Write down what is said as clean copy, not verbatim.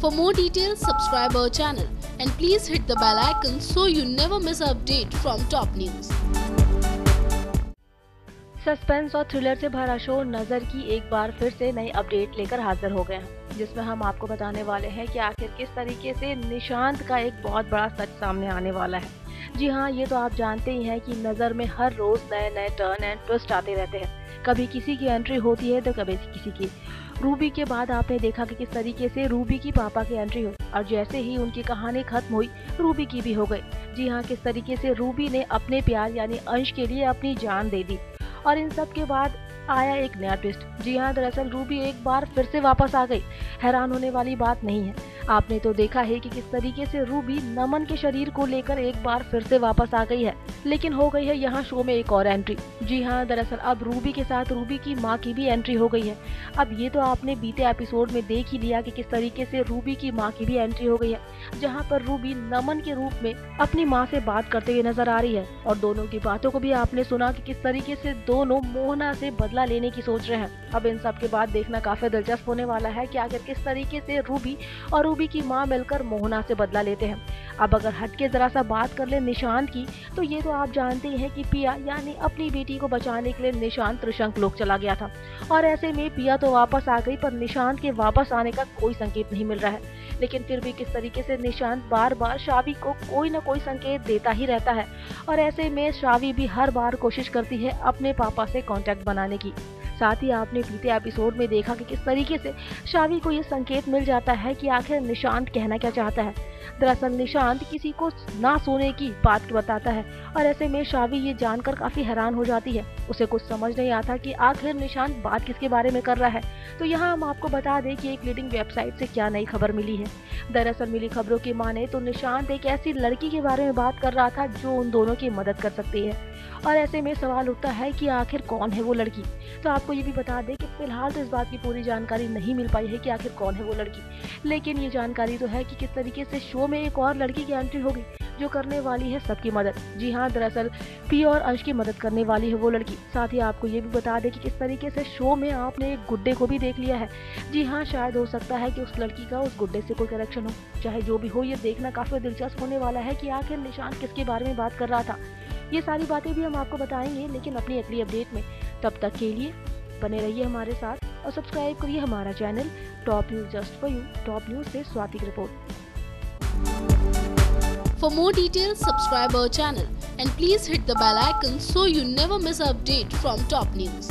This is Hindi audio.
For more details, subscribe our channel and please hit the bell icon so you never miss an update from top news. Suspense और थ्रिलर से भरा शो नजर की एक बार फिर से नई अपडेट लेकर हाजिर हो गए हैं, जिसमें हम आपको बताने वाले हैं कि आखिर किस तरीके से निशांत का एक बहुत बड़ा सच सामने आने वाला है। जी हाँ, ये तो आप जानते ही हैं कि नजर में हर रोज नए नए टर्न एंड ट्विस्ट आते रहते हैं। कभी किसी की एंट्री होती है तो कभी किसी की। रूबी के बाद आपने देखा कि किस तरीके से रूबी की पापा की एंट्री हुई और जैसे ही उनकी कहानी खत्म हुई रूबी की भी हो गई। जी हाँ, किस तरीके से रूबी ने अपने प्यार यानी अंश के लिए अपनी जान दे दी और इन सब के बाद आया एक नया ट्विस्ट। जी हाँ, दरअसल रूबी एक बार फिर से वापस आ गई। हैरान होने वाली बात नहीं है, आपने तो देखा है कि किस तरीके से रूबी नमन के शरीर को लेकर एक बार फिर से वापस आ गई है, लेकिन हो गई है यहाँ शो में एक और एंट्री। जी हाँ, दरअसल अब रूबी के साथ रूबी की माँ की भी एंट्री हो गई है। अब ये तो आपने बीते एपिसोड में देख ही लिया कि किस तरीके से रूबी की माँ की भी एंट्री हो गई है, जहाँ पर रूबी नमन के रूप में अपनी माँ से बात करते हुए नजर आ रही है और दोनों की बातों को भी आपने सुना कि किस तरीके से दोनों मोहना से बदला लेने की सोच रहे हैं। अब इन सब के बाद देखना काफी दिलचस्प होने वाला है कि आखिर किस तरीके से रूबी और रूबी की माँ मिलकर मोहना से बदला लेते हैं। अब अगर हटके जरा सा बात कर ले निशांत की, तो ये तो आप जानते हैं कि पिया यानी अपनी बेटी को बचाने के लिए निशांत त्रिशंक लोक चला गया था और ऐसे में पिया तो वापस आ गई, पर निशांत के वापस आने का कोई संकेत नहीं मिल रहा है। लेकिन फिर भी किस तरीके से निशांत बार बार शावी को कोई न कोई संकेत देता ही रहता है और ऐसे में शावी भी हर बार कोशिश करती है अपने पापा से कांटेक्ट बनाने की। साथ ही आपने बीते एपिसोड में देखा कि किस तरीके से शावी को ये संकेत मिल जाता है कि आखिर निशांत कहना क्या चाहता है। दरअसल निशांत किसी को ना सोने की बात बताता है और ऐसे में शावी ये जानकर काफी हैरान हो जाती है। उसे कुछ समझ नहीं आता कि आखिर निशांत बात किसके बारे में कर रहा है। तो यहाँ हम आपको बता दें कि एक लीडिंग वेबसाइट से क्या नई खबर मिली है। दरअसल मिली खबरों की माने तो निशांत एक ऐसी लड़की के बारे में बात कर रहा था जो उन दोनों की मदद कर सकती है और ऐसे में सवाल उठता है कि आखिर कौन है वो लड़की। तो आपको ये भी बता दें कि फिलहाल तो इस बात की पूरी जानकारी नहीं मिल पाई है कि आखिर कौन है वो लड़की, लेकिन ये जानकारी तो है कि किस तरीके से शो में एक और लड़की की एंट्री होगी जो करने वाली है सबकी मदद। जी हाँ, दरअसल पिया और अंश की मदद करने वाली है वो लड़की। साथ ही आपको ये भी बता दें कि किस तरीके से शो में आपने एक गुड्डे को भी देख लिया है। जी हाँ, शायद हो सकता है कि उस लड़की का उस गुड्डे से कोई कनेक्शन हो। चाहे जो भी हो, ये देखना काफी दिलचस्प होने वाला है कि आखिर निशांत किसके बारे में बात कर रहा था। ये सारी बातें भी हम आपको बताएंगे, लेकिन अपनी अगली अपडेट में। तब तक के लिए बने रहिए हमारे साथ और सब्सक्राइब करिए हमारा channel top news just for you. Top news से स्वाति की report. For more details, subscribe our channel and please hit the bell icon so you never miss an update from top news.